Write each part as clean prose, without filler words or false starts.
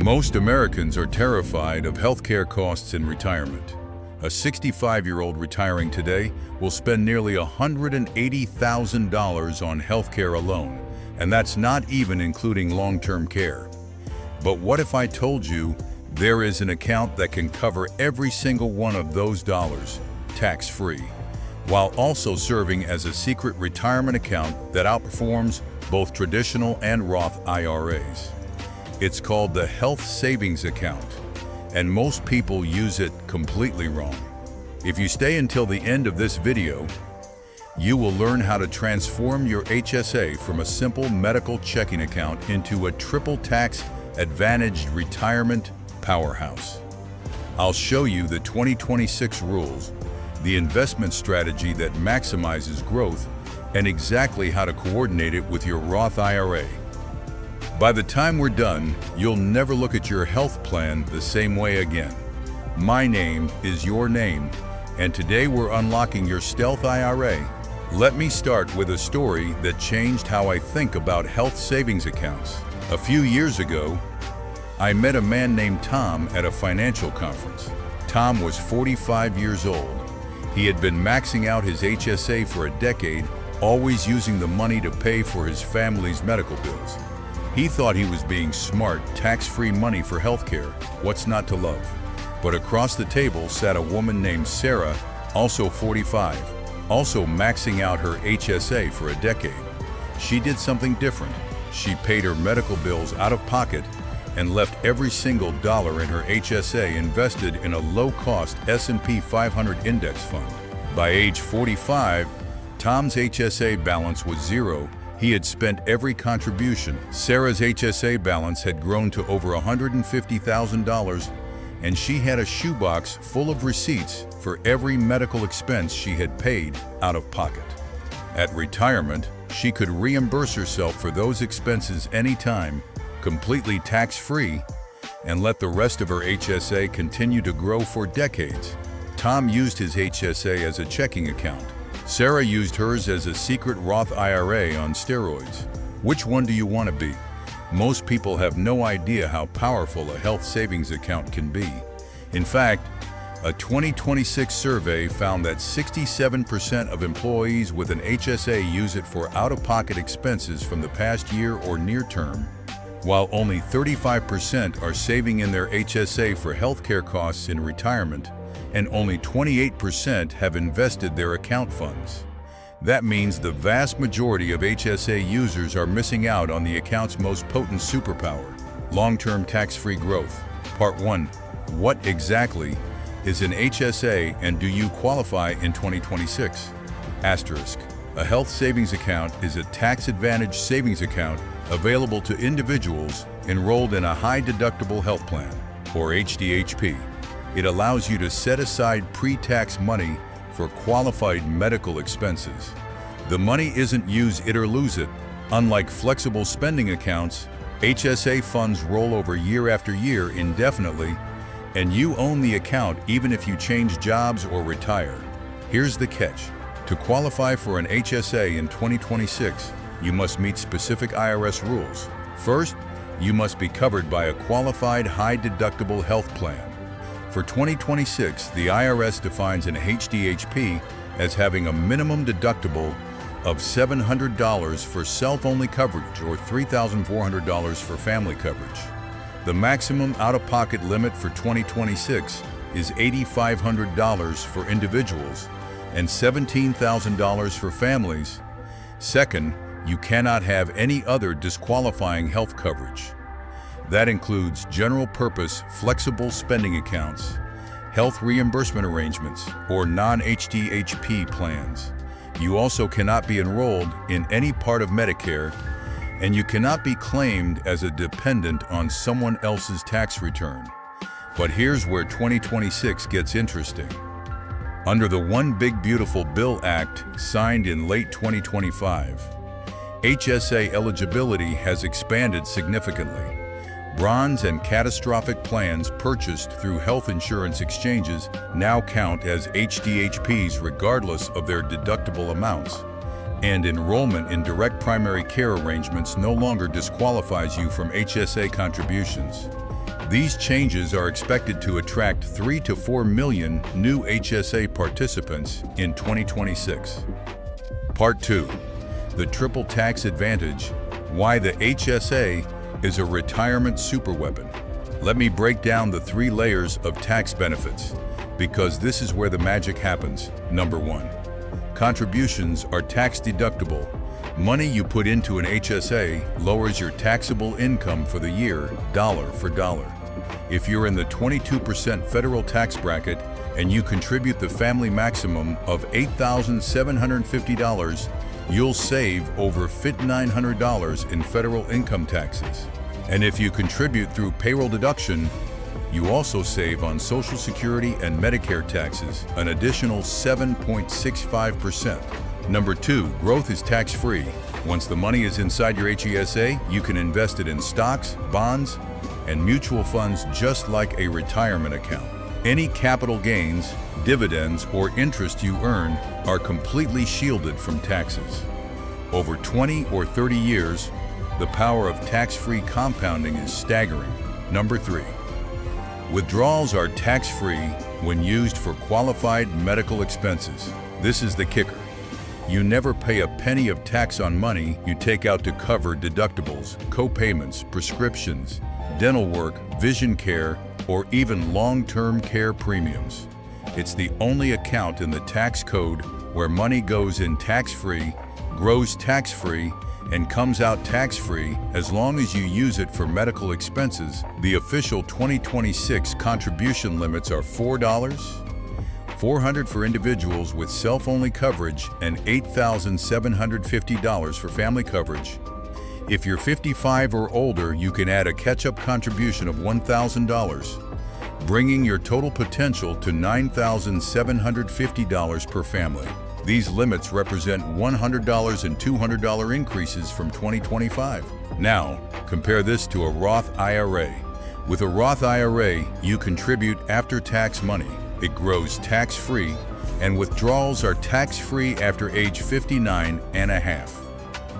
Most Americans are terrified of healthcare costs in retirement. A 65-year-old retiring today will spend nearly $180,000 on healthcare alone, and that's not even including long-term care. But what if I told you there is an account that can cover every single one of those dollars, tax-free, while also serving as a secret retirement account that outperforms both traditional and Roth IRAs? It's called the Health Savings Account, and most people use it completely wrong. If you stay until the end of this video, you will learn how to transform your HSA from a simple medical checking account into a triple tax advantaged retirement powerhouse. I'll show you the 2026 rules, the investment strategy that maximizes growth, and exactly how to coordinate it with your Roth IRA. By the time we're done, you'll never look at your health plan the same way again. My name is your name, and today we're unlocking your stealth IRA. Let me start with a story that changed how I think about health savings accounts. A few years ago, I met a man named Tom at a financial conference. Tom was 45 years old. He had been maxing out his HSA for a decade, always using the money to pay for his family's medical bills. He thought he was being smart, tax-free money for healthcare. What's not to love? But across the table sat a woman named Sarah, also 45, also maxing out her HSA for a decade. She did something different. She paid her medical bills out of pocket and left every single dollar in her HSA invested in a low-cost S&P 500 index fund. By age 45, Tom's HSA balance was zero. He had spent every contribution. Sarah's HSA balance had grown to over $150,000, and she had a shoebox full of receipts for every medical expense she had paid out of pocket. At retirement, she could reimburse herself for those expenses anytime, completely tax-free, and let the rest of her HSA continue to grow for decades. Tom used his HSA as a checking account. Sarah used hers as a secret Roth IRA on steroids. Which one do you want to be? Most people have no idea how powerful a health savings account can be. In fact, a 2026 survey found that 67% of employees with an HSA use it for out-of-pocket expenses from the past year or near term, while only 35% are saving in their HSA for healthcare costs in retirement, and only 28% have invested their account funds. That means the vast majority of HSA users are missing out on the account's most potent superpower, long-term tax-free growth. Part 1. What exactly is an HSA and do you qualify in 2026? Asterisk. A health savings account is a tax-advantaged savings account available to individuals enrolled in a high-deductible health plan, or HDHP. It allows you to set aside pre-tax money for qualified medical expenses. The money isn't use it or lose it. Unlike flexible spending accounts, HSA funds roll over year after year indefinitely, and you own the account even if you change jobs or retire. Here's the catch. To qualify for an HSA in 2026, you must meet specific IRS rules. First, you must be covered by a qualified high-deductible health plan. For 2026, the IRS defines an HDHP as having a minimum deductible of $700 for self-only coverage or $3,400 for family coverage. The maximum out-of-pocket limit for 2026 is $8,500 for individuals and $17,000 for families. Second, you cannot have any other disqualifying health coverage. That includes general-purpose flexible spending accounts, health reimbursement arrangements, or non-HDHP plans. You also cannot be enrolled in any part of Medicare, and you cannot be claimed as a dependent on someone else's tax return. But here's where 2026 gets interesting. Under the One Big Beautiful Bill Act, signed in late 2025, HSA eligibility has expanded significantly. Bronze and catastrophic plans purchased through health insurance exchanges now count as HDHPs regardless of their deductible amounts, and enrollment in direct primary care arrangements no longer disqualifies you from HSA contributions. These changes are expected to attract 3 to 4 million new HSA participants in 2026. Part 2. The Triple Tax Advantage: Why the HSA is a Retirement Superweapon. Let me break down the 3 layers of tax benefits, because this is where the magic happens. Number 1. Contributions are tax deductible. Money you put into an HSA lowers your taxable income for the year, dollar for dollar. If you're in the 22% federal tax bracket and you contribute the family maximum of $8,750, you'll save over $5,900 in federal income taxes. And if you contribute through payroll deduction, you also save on Social Security and Medicare taxes, an additional 7.65%. Number 2, growth is tax-free. Once the money is inside your HSA, you can invest it in stocks, bonds, and mutual funds just like a retirement account. Any capital gains, dividends, or interest you earn are completely shielded from taxes. Over 20 or 30 years, the power of tax-free compounding is staggering. Number 3, withdrawals are tax-free when used for qualified medical expenses. This is the kicker. You never pay a penny of tax on money you take out to cover deductibles, co-payments, prescriptions, dental work, vision care, or even long-term care premiums. It's the only account in the tax code where money goes in tax-free, grows tax-free, and comes out tax-free as long as you use it for medical expenses. The official 2026 contribution limits are $400 for individuals with self-only coverage and $8,750 for family coverage. If you're 55 or older, you can add a catch-up contribution of $1,000, bringing your total potential to $9,750 per family. These limits represent $100 and $200 increases from 2025. Now, compare this to a Roth IRA. With a Roth IRA, you contribute after-tax money. It grows tax-free, and withdrawals are tax-free after age 59 and a half.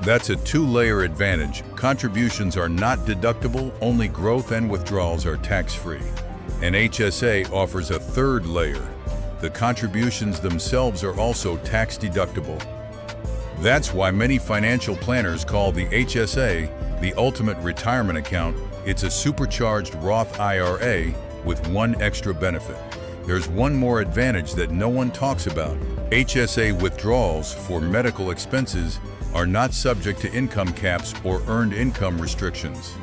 That's a 2-layer advantage. Contributions are not deductible, only growth and withdrawals are tax-free. An HSA offers a 3rd layer. The contributions themselves are also tax deductible. That's why many financial planners call the HSA the ultimate retirement account. It's a supercharged Roth IRA with one extra benefit. There's one more advantage that no one talks about. HSA withdrawals for medical expenses are not subject to income caps or earned income restrictions.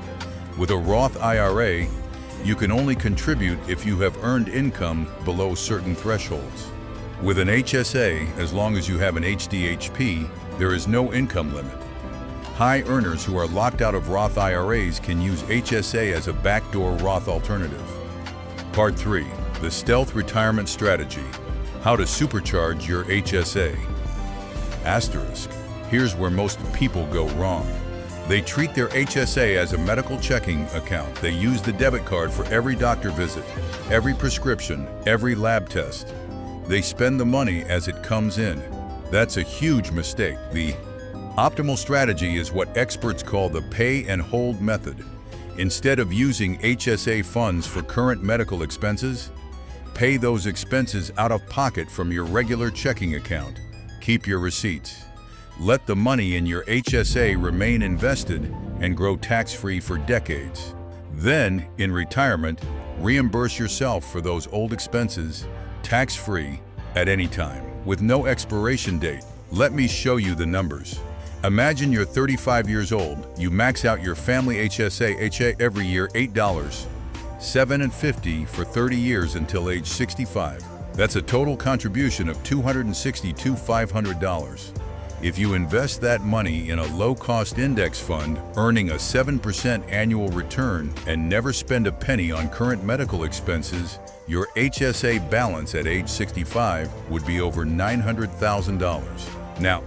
With a Roth IRA, you can only contribute if you have earned income below certain thresholds. With an HSA, as long as you have an HDHP, there is no income limit. High earners who are locked out of Roth IRAs can use HSA as a backdoor Roth alternative. Part 3. The Stealth Retirement Strategy: How to Supercharge Your HSA. Asterisk. Here's where most people go wrong. They treat their HSA as a medical checking account. They use the debit card for every doctor visit, every prescription, every lab test. They spend the money as it comes in. That's a huge mistake. The optimal strategy is what experts call the pay and hold method. Instead of using HSA funds for current medical expenses, pay those expenses out of pocket from your regular checking account. Keep your receipts. Let the money in your HSA remain invested and grow tax-free for decades. Then, in retirement, reimburse yourself for those old expenses, tax-free, at any time, with no expiration date. Let me show you the numbers. Imagine you're 35 years old. You max out your family HSA every year $8, $7.50 for 30 years until age 65. That's a total contribution of $262,500. If you invest that money in a low-cost index fund, earning a 7% annual return, and never spend a penny on current medical expenses, your HSA balance at age 65 would be over $900,000. Now,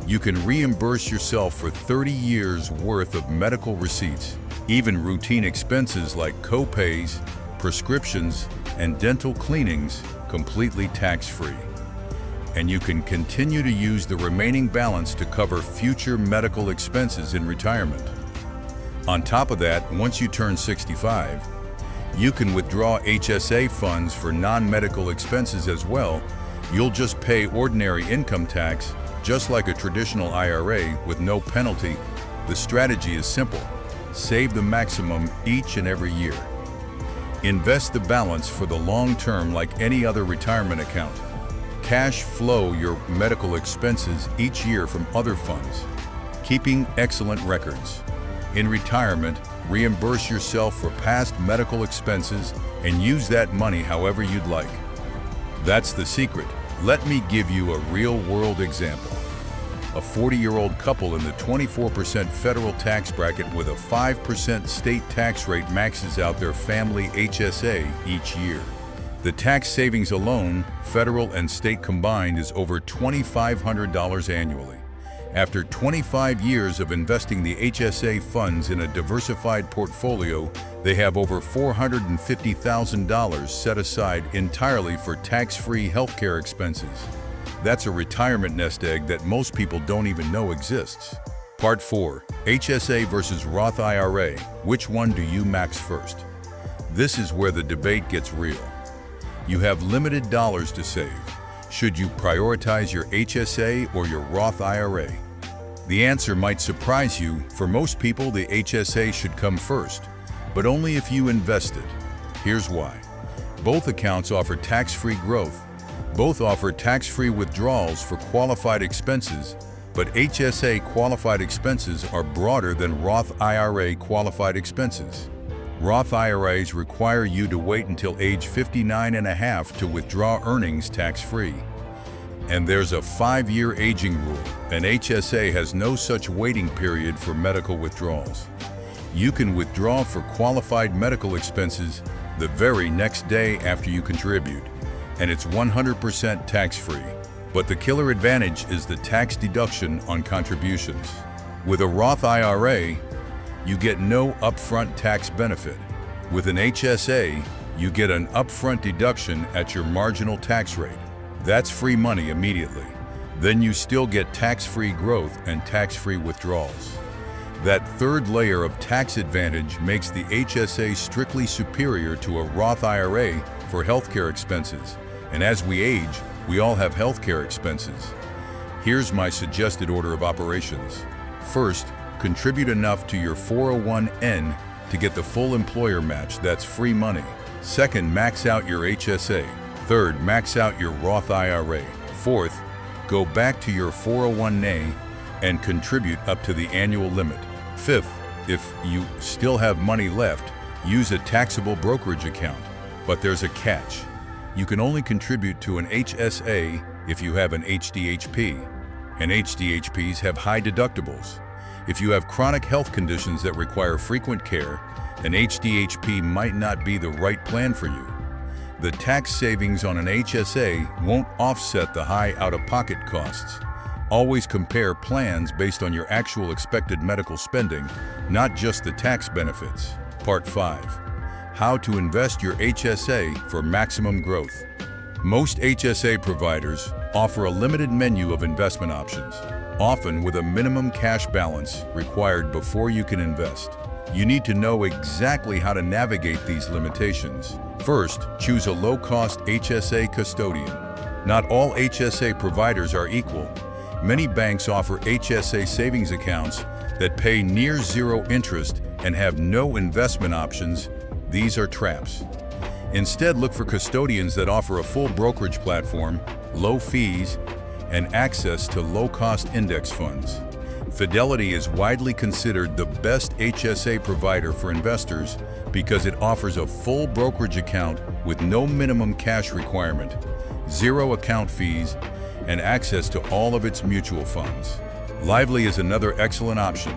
you can reimburse yourself for 30 years worth of medical receipts, even routine expenses like co-pays, prescriptions, and dental cleanings, completely tax-free. And you can continue to use the remaining balance to cover future medical expenses in retirement. On top of that, once you turn 65, You can withdraw HSA funds for non-medical expenses as well. You'll just pay ordinary income tax, just like a traditional IRA, with no penalty. The strategy is simple. Save the maximum each and every year. Invest the balance for the long term like any other retirement account. Cash flow your medical expenses each year from other funds. Keeping excellent records. In retirement, reimburse yourself for past medical expenses and use that money however you'd like. That's the secret. Let me give you a real-world example. A 40-year-old couple in the 24% federal tax bracket with a 5% state tax rate maxes out their family HSA each year. The tax savings alone, federal and state combined, is over $2,500 annually. After 25 years of investing the HSA funds in a diversified portfolio, they have over $450,000 set aside entirely for tax-free healthcare expenses. That's a retirement nest egg that most people don't even know exists. Part 4. HSA versus Roth IRA. Which one do you max first? This is where the debate gets real. You have limited dollars to save. Should you prioritize your HSA or your Roth IRA? The answer might surprise you. For most people, the HSA should come first, but only if you invested. Here's why. Both accounts offer tax-free growth. Both offer tax-free withdrawals for qualified expenses, but HSA qualified expenses are broader than Roth IRA qualified expenses. Roth IRAs require you to wait until age 59 and a half to withdraw earnings tax-free. And there's a 5-year aging rule. An HSA has no such waiting period for medical withdrawals. You can withdraw for qualified medical expenses the very next day after you contribute, and it's 100% tax-free. But the killer advantage is the tax deduction on contributions. With a Roth IRA, you get no upfront tax benefit. With an HSA, you get an upfront deduction at your marginal tax rate. That's free money immediately. Then you still get tax-free growth and tax-free withdrawals. That third layer of tax advantage makes the HSA strictly superior to a Roth IRA for healthcare expenses. And as we age, we all have healthcare expenses. Here's my suggested order of operations. First, contribute enough to your 401(n) to get the full employer match. That's free money. Second, max out your HSA. Third, max out your Roth IRA. Fourth, go back to your 401(a) and contribute up to the annual limit. Fifth, if you still have money left, use a taxable brokerage account. But there's a catch. You can only contribute to an HSA if you have an HDHP, and HDHPs have high deductibles. If you have chronic health conditions that require frequent care, an HDHP might not be the right plan for you. The tax savings on an HSA won't offset the high out-of-pocket costs. Always compare plans based on your actual expected medical spending, not just the tax benefits. Part 5. How to invest your HSA for maximum growth. Most HSA providers offer a limited menu of investment options, often with a minimum cash balance required before you can invest. You need to know exactly how to navigate these limitations. First, choose a low-cost HSA custodian. Not all HSA providers are equal. Many banks offer HSA savings accounts that pay near zero interest and have no investment options. These are traps. Instead, look for custodians that offer a full brokerage platform, low fees, and access to low-cost index funds. Fidelity is widely considered the best HSA provider for investors because it offers a full brokerage account with no minimum cash requirement, zero account fees, and access to all of its mutual funds. Lively is another excellent option.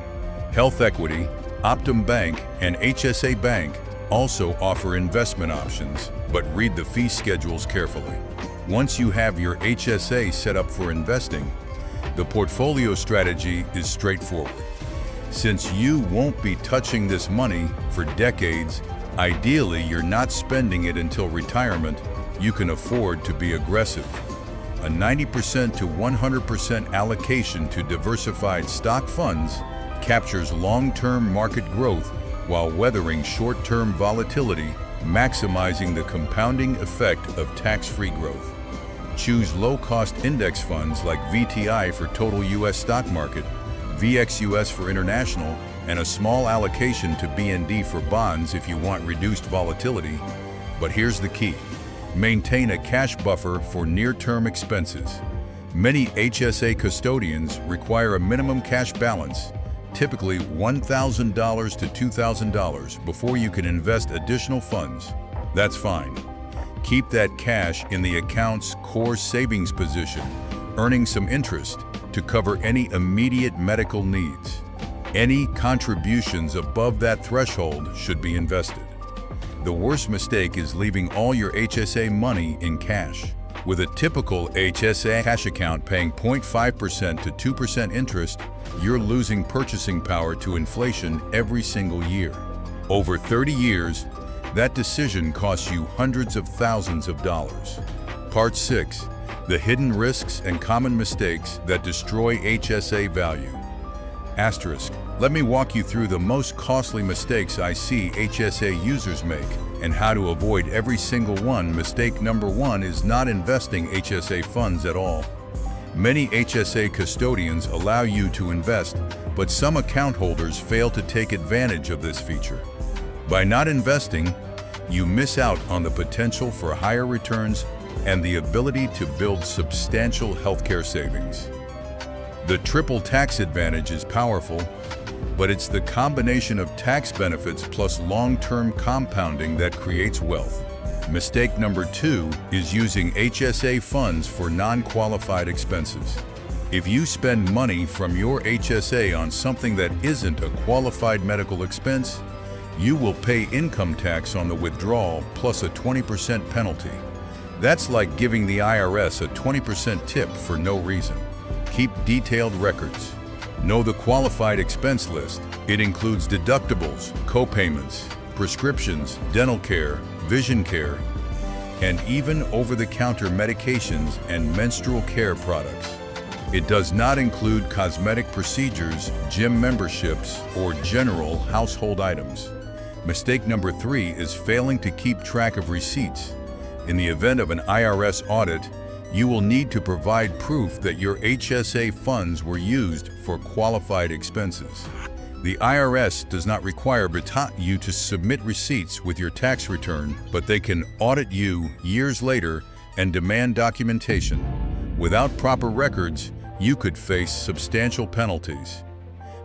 Health Equity, Optum Bank, and HSA Bank also offer investment options, but read the fee schedules carefully. Once you have your HSA set up for investing, the portfolio strategy is straightforward. Since you won't be touching this money for decades, ideally you're not spending it until retirement, you can afford to be aggressive. A 90% to 100% allocation to diversified stock funds captures long-term market growth while weathering short-term volatility maximizing the compounding effect of tax-free growth. Choose low-cost index funds like VTI for total U.S. stock market, VXUS for international, and a small allocation to BND for bonds if you want reduced volatility. But here's the key. Maintain a cash buffer for near-term expenses. Many HSA custodians require a minimum cash balance, typically $1,000 to $2,000, before you can invest additional funds. That's fine. Keep that cash in the account's core savings position, earning some interest to cover any immediate medical needs. Any contributions above that threshold should be invested. The worst mistake is leaving all your HSA money in cash. With a typical HSA cash account paying 0.5% to 2% interest, you're losing purchasing power to inflation every single year. Over 30 years, that decision costs you hundreds of thousands of dollars. Part 6. The hidden risks and common mistakes that destroy HSA value. Asterisk. Let me walk you through the most costly mistakes I see HSA users make and how to avoid every single one. Mistake number 1 is not investing HSA funds at all. Many HSA custodians allow you to invest, but some account holders fail to take advantage of this feature. By not investing, you miss out on the potential for higher returns and the ability to build substantial healthcare savings. The triple tax advantage is powerful, but it's the combination of tax benefits plus long-term compounding that creates wealth. Mistake number 2 is using HSA funds for non-qualified expenses. If you spend money from your HSA on something that isn't a qualified medical expense, you will pay income tax on the withdrawal plus a 20% penalty. That's like giving the IRS a 20% tip for no reason. Keep detailed records. Know the qualified expense list. It includes deductibles, co-payments, prescriptions, dental care, vision care, and even over-the-counter medications and menstrual care products. It does not include cosmetic procedures, gym memberships, or general household items. Mistake number 3 is failing to keep track of receipts. In the event of an IRS audit, you will need to provide proof that your HSA funds were used for qualified expenses. The IRS does not require you to submit receipts with your tax return, but they can audit you years later and demand documentation. Without proper records, you could face substantial penalties.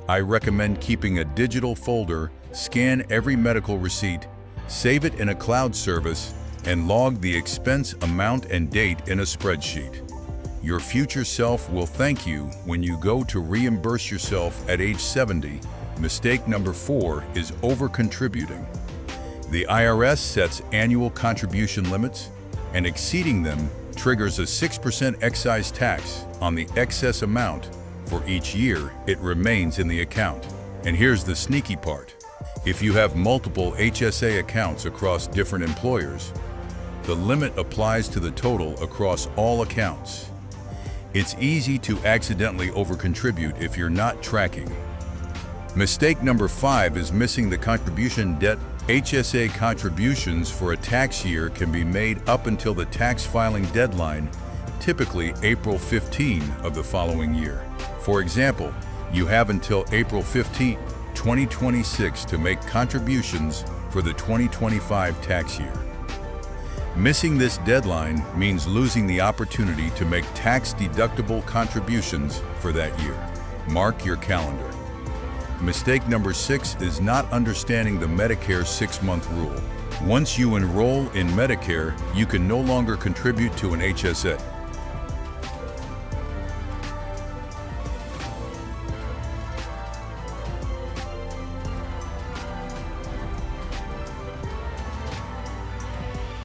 I recommend keeping a digital folder, scan every medical receipt, save it in a cloud service, and log the expense amount and date in a spreadsheet. Your future self will thank you when you go to reimburse yourself at age 70. Mistake number 4 is over-contributing. The IRS sets annual contribution limits, and exceeding them triggers a 6% excise tax on the excess amount for each year it remains in the account. And here's the sneaky part. If you have multiple HSA accounts across different employers, the limit applies to the total across all accounts. It's easy to accidentally over-contribute if you're not tracking. Mistake number 5 is missing the contribution debt. HSA contributions for a tax year can be made up until the tax filing deadline, typically April 15 of the following year. For example, you have until April 15, 2026 to make contributions for the 2025 tax year. Missing this deadline means losing the opportunity to make tax-deductible contributions for that year. Mark your calendar. Mistake number 6 is not understanding the Medicare 6-month rule. Once you enroll in Medicare, you can no longer contribute to an HSA.